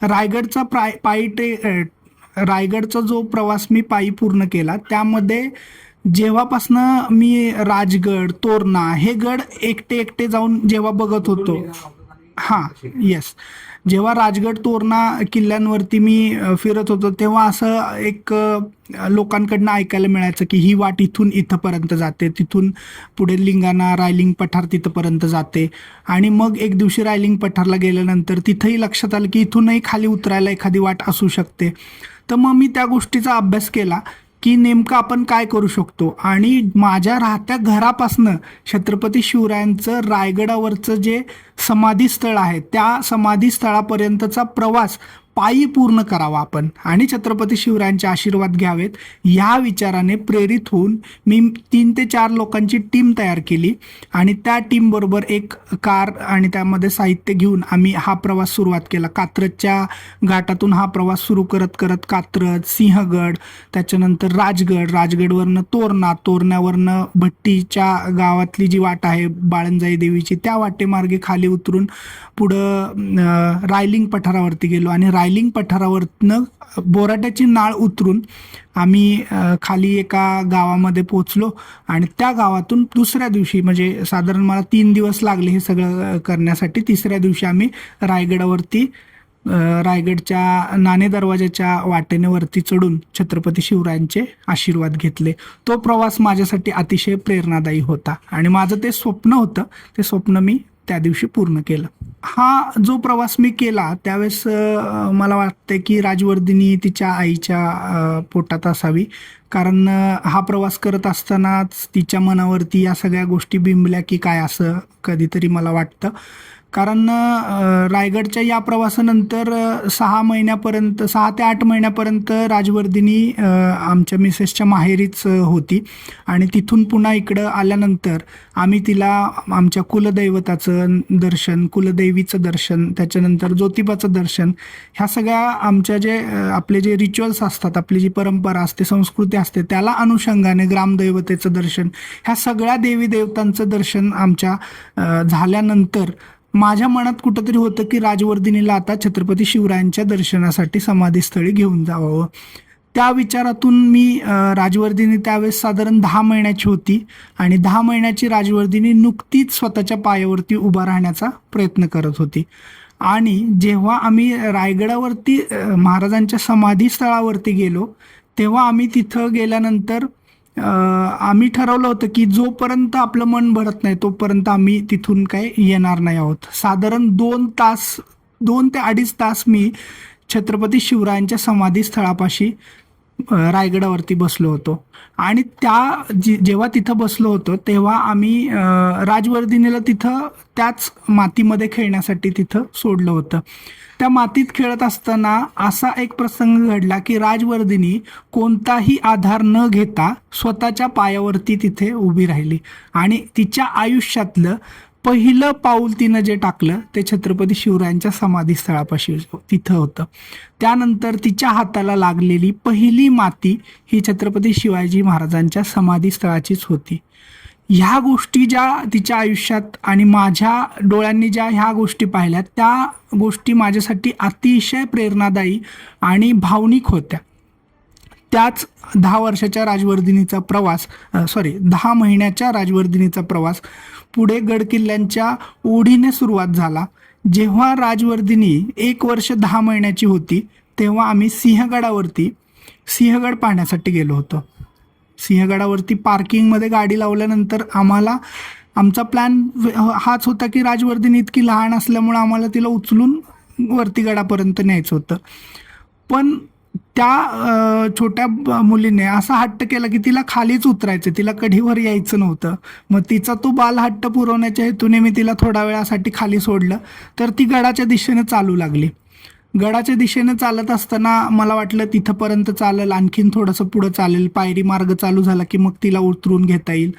रायगडचा रायगडचा जो प्रवास मी पायी पूर्ण केला त्यामध्ये जेव्हापासनं मी राजगड, तोरणा हे गड एकटे एकटे जाऊन जेव्हा बघत होतो. हां, येस. जेव्हा राजगड, तोरणा किल्ल्यांवरती मी फिरत होतो तेव्हा असं एक लोकांकडनं ऐकायला मिळायचं की ही वाट इथून इथपर्यंत जाते, तिथून पुढे लिंगाणा, रायलिंग पठार तिथपर्यंत जाते. आणि मग एक दिवशी रायलिंग पठारला गेल्यानंतर तिथंही लक्षात आलं की इथूनही खाली उतरायला एखादी वाट असू शकते. तर मग मी त्या गोष्टीचा अभ्यास केला की नेमकं आपण काय करू शकतो. आणि माझ्या राहत्या घरापासनं छत्रपती शिवरायांचं रायगडावरचं जे समाधीस्थळ आहे त्या समाधीस्थळापर्यंतचा प्रवास पायी पूर्ण करावा आपण आणि छत्रपती शिवरायांचे आशीर्वाद घ्यावेत ह्या विचाराने प्रेरित होऊन मी 3 ते 4 लोकांची टीम तयार केली. आणि त्या टीमबरोबर एक कार आणि त्यामध्ये साहित्य घेऊन आम्ही हा प्रवास सुरुवात केला. कात्रजच्या घाटातून हा प्रवास सुरू करत करत कात्रज, सिंहगड, त्याच्यानंतर राजगडवरनं तोरणा, तोरण्यावरनं भट्टीच्या गावातली जी वाट आहे बाळंजाई देवीची त्या वाटेमार्गे खाली उतरून पुढं रायलिंग पठारावरती गेलो. आणि रायलिंग पठारावरनं बोराट्याची नाळ उतरून आम्ही खाली एका गावामध्ये पोचलो. आणि त्या गावातून दुसऱ्या दिवशी म्हणजे साधारण मला 3 दिवस लागले हे सगळं करण्यासाठी. तिसऱ्या दिवशी आम्ही रायगडावरती रायगडच्या नाणे दरवाजाच्या वाटेने वरती चढून छत्रपती शिवरायांचे आशीर्वाद घेतले. तो प्रवास माझ्यासाठी अतिशय प्रेरणादायी होता आणि माझं ते स्वप्न होतं, ते स्वप्न मी त्या दिवशी पूर्ण केलं. हा जो प्रवास मी केला त्यावेळेस मला वाटतं की राजवर्धिनी तिच्या आईच्या पोटात असावी. कारण हा प्रवास करत असतानाच तिच्या मनावरती या सगळ्या गोष्टी बिंबल्या की काय असं कधीतरी मला वाटतं. कारण रायगडच्या या प्रवासानंतर 6 ते 8 महिन्यापर्यंत राजवर्धिनी आमच्या मिसेसच्या माहेरीच होती. आणि तिथून पुन्हा इकडं आल्यानंतर आम्ही तिला आमच्या कुलदैवताचं दर्शन, कुलदेवीचं दर्शन, त्याच्यानंतर ज्योतिबाचं दर्शन, ह्या सगळ्या आमच्या जे आपले जे रिच्युअल्स असतात, आपली जी परंपरा असते, संस्कृती असते, त्याला अनुषंगाने ग्रामदैवतेचं दर्शन, ह्या सगळ्या देवी देवतांचं दर्शन आमच्या झाल्यानंतर माझ्या मनात कुठंतरी होतं की राजवर्धिनीला आता छत्रपती शिवरायांच्या दर्शनासाठी समाधीस्थळी घेऊन जावं. त्या विचारातून मी राजवर्धिनी त्यावेळेस साधारण 10 महिन्याची होती आणि 10 महिन्याची राजवर्धिनी नुकतीच स्वतःच्या पायावरती उभा राहण्याचा प्रयत्न करत होती. आणि जेव्हा आम्ही रायगडावरती महाराजांच्या समाधीस्थळावरती गेलो तेव्हा आम्ही तिथं गेल्यानंतर आम्ही ठरवलं होतं की जोपर्यंत आपलं मन भरत नाही तोपर्यंत आम्ही तिथून काही येणार नाही आहोत. साधारण 2 ते 2.5 तास मी छत्रपती शिवरायांच्या समाधीस्थळापाशी रायगडावरती बसलो होतो. आणि जेव्हा तिथं बसलो होतो तेव्हा आम्ही राजवर्धिनीला तिथं त्याच मातीमध्ये खेळण्यासाठी तिथं सोडलं होतं. त्या मातीत खेळत असताना असा एक प्रसंग घडला की राजवर्धिनी कोणताही आधार न घेता स्वतःच्या पायावरती तिथे उभी राहिली. आणि तिच्या आयुष्यातलं पहिलं पाऊल तिनं जे टाकलं ते छत्रपती शिवरायांच्या समाधीस्थळापाशी तिथं होतं. त्यानंतर तिच्या हाताला लागलेली पहिली माती ही छत्रपती शिवाजी महाराजांच्या समाधीस्थळाचीच होती. ह्या गोष्टी ज्या तिच्या आयुष्यात आणि माझ्या डोळ्यांनी ज्या ह्या गोष्टी पाहिल्या त्या गोष्टी माझ्यासाठी अतिशय प्रेरणादायी आणि भावनिक होत्या. त्याच 10 वर्षाच्या राजवर्धिनीचा प्रवास 10 महिन्याच्या राजवर्धिनीचा प्रवास पुढे गडकिल्ल्यांच्या ओढीने सुरुवात झाला. जेव्हा राजवर्धिनी 1 वर्ष 10 महिन्याची होती तेव्हा आम्ही सिंहगड पाहण्यासाठी गेलो होतो. सिंहगडावरती पार्किंगमध्ये गाडी लावल्यानंतर आमचा प्लॅन हाच होता की राजवर्धिनी इतकी लहान असल्यामुळं आम्हाला तिला उचलून वरती गडापर्यंत न्यायचं होतं. पण त्या छोट्या मुलीने असा हट्ट केला की तिला खालीच उतरायचं, तिला कढीवर यायचं नव्हतं. मग तिचा तो बालहट्ट पुरवण्याच्या हेतूने मी तिला थोड्या वेळासाठी खाली सोडलं तर ती गडाच्या दिशेने चालू लागली. गडाच्या दिशेने चालत असताना मला वाटलं तिथंपर्यंत चालेल, आणखीन थोडंसं पुढं चालेल, पायरी मार्ग चालू झाला की मग तिला उतरून घेता येईल.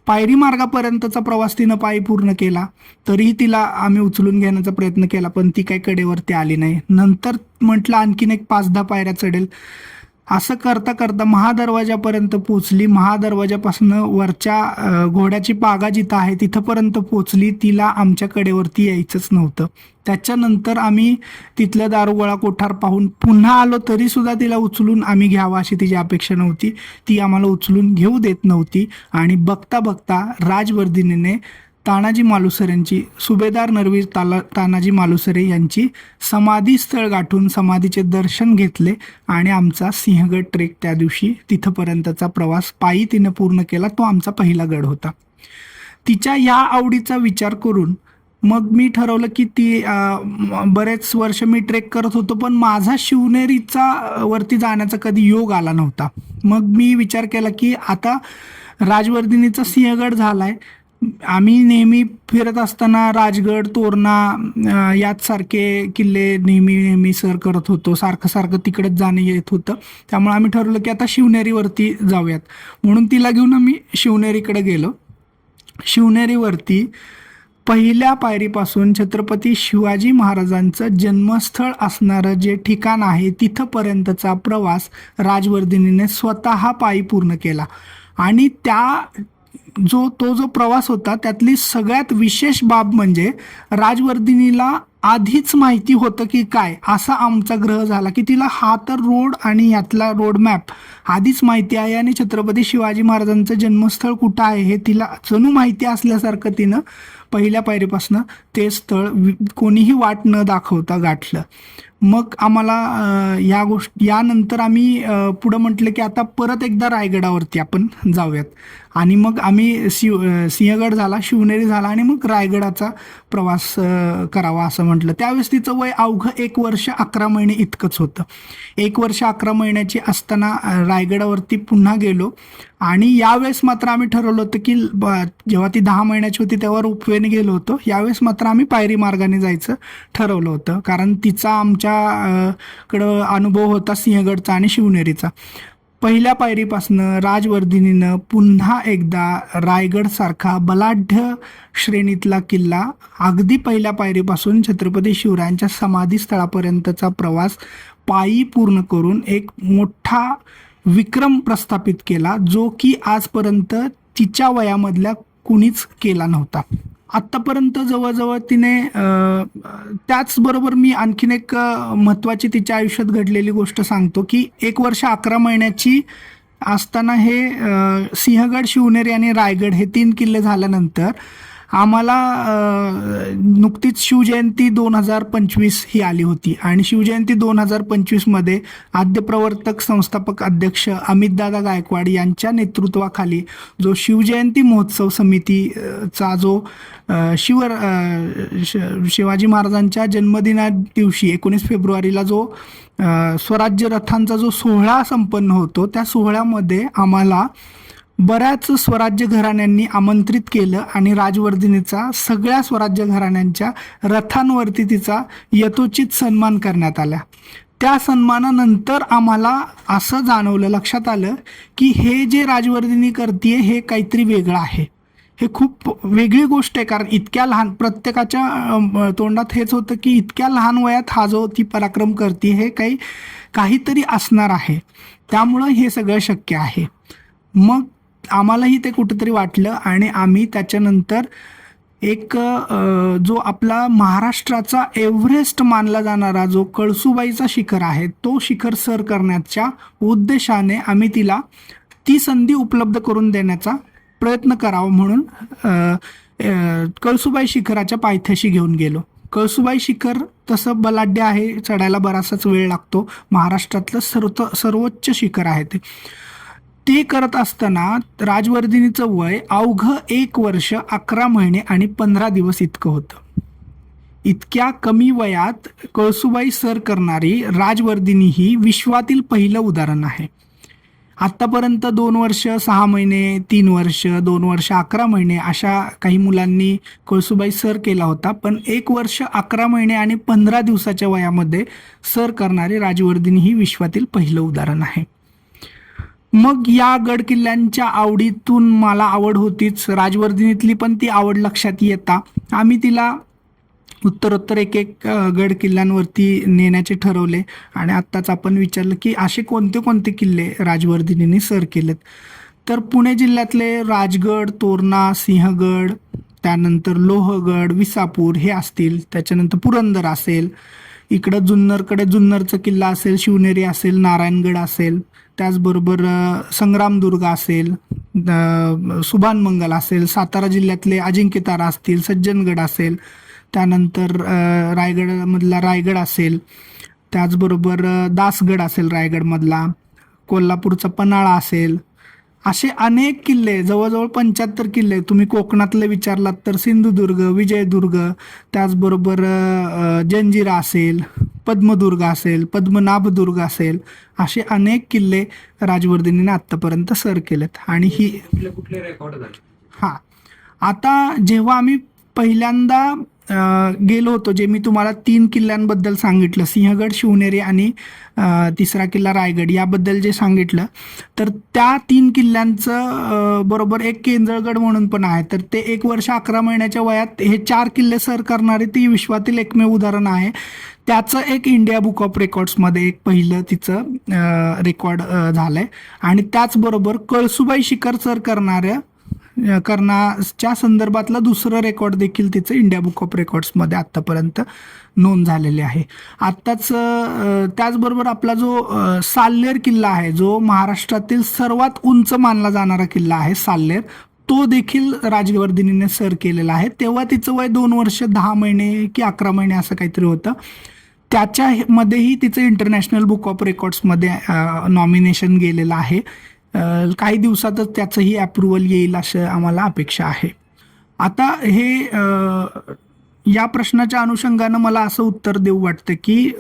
पायरी मार्गापर्यंतचा प्रवास तिनं पायी पूर्ण केला. तरीही तिला आम्ही उचलून घेण्याचा प्रयत्न केला पण ती काही कडेवरती आली नाही. नंतर म्हटलं आणखीन एक 5-10 पायऱ्या चढेल. असं करता करता महादरवाजापर्यंत पोचली. महादरवाजापासून वरच्या घोड्याची पागा जिथं आहे तिथंपर्यंत पोचली. तिला आमच्या कडेवरती यायचंच नव्हतं. त्याच्यानंतर आम्ही तिथलं दारुगोळा कोठार पाहून पुन्हा आलो, तरी सुद्धा तिला उचलून आम्ही घ्यावं अशी तिची अपेक्षा नव्हती. ती आम्हाला उचलून घेऊ देत नव्हती. आणि बघता बघता राजवर्धिनीने तानाजी मालुसरे यांची, सुभेदार नरवीर तानाजी मालुसरे यांची समाधी स्थळ गाठून समाधीचे दर्शन घेतले आणि आमचा सिंहगड ट्रेक त्या दिवशी तिथपर्यंतचा प्रवास पायी तिने पूर्ण केला. तो आमचा पहिला गड होता. तिच्या या आवडीचा विचार करून मग मी ठरवलं की ती बरेच वर्ष मी ट्रेक करत होतो, पण माझा शिवनेरीचा वरती जाण्याचा कधी योग आला नव्हता. मग मी विचार केला की आता राजवर्धिनीचा सिंहगड झालाय, आम्ही नेहमी फिरत असताना राजगड, तोरणा याचसारखे किल्ले नेहमी सर करत होतो, सारखं तिकडेच जाणं येत होतं. त्यामुळे आम्ही ठरवलं की आता शिवनेरीवरती जाऊयात. म्हणून तिला घेऊन आम्ही शिवनेरीकडे गेलो. शिवनेरीवरती पहिल्या पायरीपासून छत्रपती शिवाजी महाराजांचं जन्मस्थळ असणारं जे ठिकाण आहे तिथपर्यंतचा प्रवास राजवर्धिनीने स्वतः पायी पूर्ण केला. आणि तो जो प्रवास होता त्यातली सगळ्यात विशेष बाब म्हणजे राजवर्धिनीला आधीच माहिती होतं की काय, असा आमचा ग्रह झाला की तिला हा तर रोड आणि यातला रोड मॅप आधीच माहिती आहे आणि छत्रपती शिवाजी महाराजांचं जन्मस्थळ कुठं आहे हे तिला जणू माहिती असल्यासारखं तिनं पहिल्या पायरीपासून ते स्थळ कोणीही वाट न दाखवता गाठलं. मग आम्हाला यानंतर आम्ही पुढं म्हटलं की आता परत एकदा रायगडावरती आपण जाऊयात. आणि मग आम्ही सिंहगड झाला, शिवनेरी झाला आणि मग रायगडाचा प्रवास करावा असं म्हटलं. त्यावेळेस तिचं वय अवघं 1 वर्ष 11 महिने इतकंच होतं. 1 वर्ष 11 महिन्याची असताना रायगडावरती पुन्हा गेलो. आणि यावेळेस मात्र आम्ही ठरवलं होतं की जेव्हा ती 10 महिन्याची होती तेव्हा रोपवेने गेलो होतो, यावेळेस मात्र आम्ही पायरी मार्गाने जायचं ठरवलं होतं, कारण तिचा आमच्याकडं अनुभव होता सिंहगडचा आणि शिवनेरीचा. पहिल्या पायरीपासनं राजवर्धिनीनं पुन्हा एकदा रायगडसारखा बलाढ्य श्रेणीतला किल्ला अगदी पहिल्या पायरीपासून छत्रपती शिवरायांच्या समाधी स्थळापर्यंतचा प्रवास पायी पूर्ण करून एक मोठा विक्रम प्रस्थापित केला, जो की आजपर्यंत तिच्या वयामधल्या कुणीच केला नव्हता. आत्तापर्यंत जवळजवळ तिने त्याचबरोबर मी आणखीन एक महत्त्वाची तिच्या आयुष्यात घडलेली गोष्ट सांगतो की 1 वर्ष 11 महिन्याची असताना हे सिंहगड, शिवनेरी आणि रायगड हे 3 किल्ले झाल्यानंतर आम्हाला नुकतीच शिवजयंती 2025 ही आली होती. आणि शिवजयंती 2025मध्ये आद्यप्रवर्तक संस्थापक अध्यक्ष अमितदादा गायकवाड यांच्या नेतृत्वाखाली जो शिवजयंती महोत्सव समितीचा जो शिवाजी महाराजांच्या जन्मदिना दिवशी 19 फेब्रुवारीला जो स्वराज्य रथांचा जो सोहळा संपन्न होतो, त्या सोहळ्यामध्ये आम्हाला बऱ्याच स्वराज्य घराण्यांनी आमंत्रित केलं आणि राजवर्धिनीचा सगळ्या स्वराज्य घराण्यांच्या रथांवरती तिचा यथोचित सन्मान करण्यात आला. त्या सन्मानानंतर आम्हाला असं जाणवलं, लक्षात आलं की हे जे राजवर्धिनी करते हे काहीतरी वेगळं आहे, हे खूप वेगळी गोष्ट आहे. कारण इतक्या लहान, प्रत्येकाच्या तोंडात हेच होतं की इतक्या लहान वयात हा जो ती पराक्रम करते हे काहीतरी असणार आहे, त्यामुळं हे सगळं शक्य आहे. मग आम्हालाही ते कुठंतरी वाटलं आणि आम्ही त्याच्यानंतर एक जो आपला महाराष्ट्राचा एव्हरेस्ट मानला जाणारा जो कळसुबाईचा शिखर आहे तो शिखर सर करण्याच्या उद्देशाने आम्ही तिला ती संधी उपलब्ध करून देण्याचा प्रयत्न करावा म्हणून कळसुबाई शिखराच्या पायथ्याशी घेऊन गेलो. कळसुबाई शिखर तसं बलाढ्य आहे, चढायला बराचसाच वेळ लागतो, महाराष्ट्रातलं सर्वोच्च शिखर आहे ते करत असताना राजवर्धिनीचं वय अवघं 1 वर्ष 11 महिने आणि 15 दिवस इतकं होतं. इतक्या कमी वयात कळसुबाई सर करणारी राजवर्धिनी ही विश्वातील पहिलं उदाहरण आहे. आत्तापर्यंत 2 वर्ष 6 महिने, 3 वर्ष, 2 वर्ष 11 महिने अशा काही मुलांनी कळसुबाई सर केला होता, पण 1 वर्ष 11 महिने आणि 15 दिवसाच्या वयामध्ये सर करणारी राजवर्धिनी ही विश्वातील पहिलं उदाहरण आहे. मग या गड किल्ल्यांच्या आवडीतून मला आवड होतीच, राजवर्धिनीतली पण ती आवड लक्षात येता आम्ही तिला उत्तरोत्तर एक एक गड किल्ल्यांवरती नेण्याचे ठरवले. आणि आत्ताच आपण विचारलं की असे कोणते कोणते किल्ले राजवर्धिनीने सर केलेत. तर पुणे जिल्ह्यातले राजगड, तोरणा, सिंहगड, त्यानंतर लोहगड, विसापूर हे असतील. त्याच्यानंतर पुरंदर असेल, इकडं जुन्नरकडे जुन्नरचा किल्ला असेल, शिवनेरी असेल, नारायणगड असेल, त्याचबरोबर संग्रामदुर्ग असेल, सुभानमंगल असेल, सातारा जिल्ह्यातले अजिंक्यतारा असतील, सज्जनगड असेल, त्यानंतर रायगडमधला रायगड असेल, त्याचबरोबर दासगड असेल रायगडमधला, कोल्हापूरचा पन्हाळा असेल. असे अनेक किल्ले, जवळजवळ 75 किल्ले. तुम्ही कोकणातले विचारलात तर सिंधुदुर्ग, विजयदुर्ग, त्याचबरोबर जंजिरा असेल, पद्मदुर्ग असेल, पद्मनाभदुर्ग असेल, असे अनेक किल्ले राजवर्धिनीने आत्तापर्यंत सर केलेत. आणि ही कुठले रेकॉर्ड झाले? हां, आता जेव्हा आम्ही पहिल्यांदा गेलो होतो, जे मी तुम्हाला 3 किल्ल्यांबद्दल सांगितलं, सिंहगड, शिवनेरी आणि तिसरा किल्ला रायगड, याबद्दल जे सांगितलं, तर त्या 3 किल्ल्यांचं बरोबर एक केंजळगड म्हणून पण आहे. तर ते 1 वर्ष 11 महिन्याच्या वयात हे 4 किल्ले सर करणारे ती विश्वातील एकमेव उदाहरण आहे. त्याचं एक इंडिया बुक ऑफ रेकॉर्ड्समध्ये एक पहिलं तिचं रेकॉर्ड झालंय. आणि त्याचबरोबर कळसुबाई शिखर सर करण्याच्या संदर्भातलं दुसरं रेकॉर्ड देखील तिचं इंडिया बुक ऑफ रेकॉर्ड्समध्ये आत्तापर्यंत नोंद झालेली आहे. आत्ताच त्याचबरोबर आपला जो साल्हेर किल्ला आहे, जो महाराष्ट्रातील सर्वात उंच मानला जाणारा किल्ला आहे साल्हेर, तो देखील राजवर्धिनीने सर केलेला आहे. तेव्हा तिचं वय 2 वर्ष 10 महिने की 11 महिने असं काहीतरी होतं. त्याच्यामध्येही तिचं इंटरनॅशनल बुक ऑफ रेकॉर्ड्समध्ये नॉमिनेशन गेलेलं आहे. काही दिवसातच त्याचंही अप्रुव्हल येईल असं आम्हाला अपेक्षा आहे. आता हे या प्रश्नाच्या अनुषंगानं मला असं उत्तर देऊ वाटतं की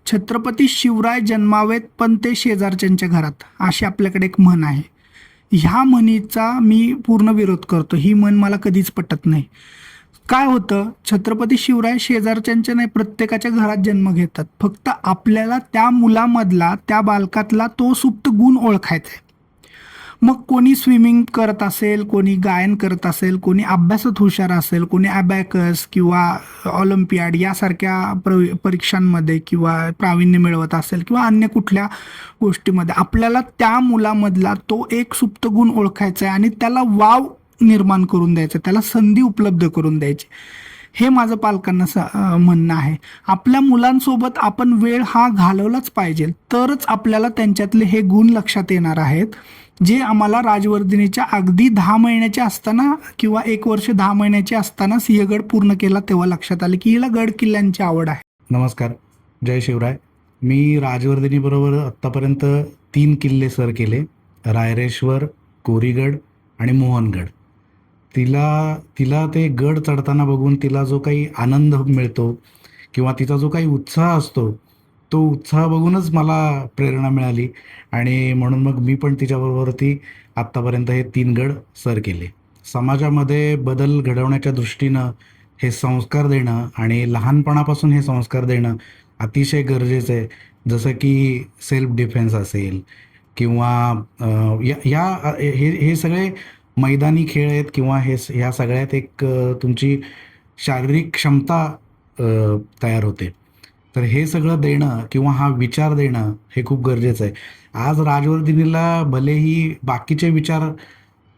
छत्रपती शिवराय जन्मावेत पण ते शेजारच्यांच्या घरात, अशी आपल्याकडे एक म्हण आहे. ह्या म्हणीचा मी पूर्ण विरोध करतो. ही म्हण मला कधीच पटत नाही. काय होतं, छत्रपती शिवराय शेजारच्यांच्या नाही, प्रत्येकाच्या घरात जन्म घेतात. फक्त आपल्याला त्या मुलामधला, त्या बालकातला तो सुप्त गुण ओळखायचा आहे. मग कोणी स्विमिंग करत असेल, कोणी गायन करत असेल, कोणी अभ्यासात हुशार असेल, कोणी ॲबॅकस किंवा ऑलिम्पियाड यासारख्या परीक्षांमध्ये किंवा प्रावीण्य मिळवत असेल किंवा अन्य कुठल्या गोष्टीमध्ये, आपल्याला त्या मुलामधला तो एक सुप्त गुण ओळखायचा आहे आणि त्याला वाव निर्माण करून द्यायचं, त्याला संधी उपलब्ध करून द्यायची. हे माझं पालकांना म्हणणं आहे. आपल्या मुलांसोबत आपण वेळ हा घालवलाच पाहिजे, तरच आपल्याला त्यांच्यातले हे गुण लक्षात येणार आहेत, जे आम्हाला राजवर्धिनीच्या अगदी 10 महिन्याचे असताना किंवा 1 वर्ष 10 महिन्याचे असताना सिंहगड पूर्ण केला तेव्हा लक्षात आले की हिला गड किल्ल्यांची आवड आहे. नमस्कार, जय शिवराय. मी राजवर्धिनीबरोबर आत्तापर्यंत 3 किल्ले सर केले, रायरेश्वर, कोरीगड आणि मोहनगड. तिला ते गड चढताना बघून तिला जो काही आनंद मिळतो किंवा तिचा जो काही उत्साह असतो, तो उत्साह बघूनच मला प्रेरणा मिळाली आणि म्हणून मग मी पण तिच्याबरोबरती आत्तापर्यंत हे 3 गड सर केले. समाजामध्ये बदल घडवण्याच्या दृष्टीनं हे संस्कार देणं आणि लहानपणापासून हे संस्कार देणं अतिशय गरजेचं आहे. जसं की सेल्फ डिफेन्स असेल किंवा हे सगळे मैदानी खेळ आहेत किंवा ह्या सगळ्यात एक तुमची शारीरिक क्षमता तयार होते. तर हे सगळं देणं किंवा हा विचार देणं हे खूप गरजेचं आहे. आज राजवर्धिनीला भलेही बाकीचे विचार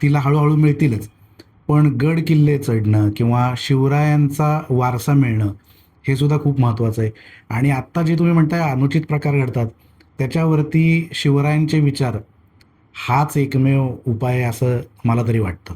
तिला हळूहळू मिळतीलच, पण गड किल्ले चढणं किंवा शिवरायांचा वारसा मिळणं हे सुद्धा खूप महत्त्वाचं आहे. आणि आत्ता जे तुम्ही म्हणताय अनुचित प्रकार घडतात, त्याच्यावरती शिवरायांचे विचार हाच एकमेव उपाय आहे असं मला तरी वाटतं.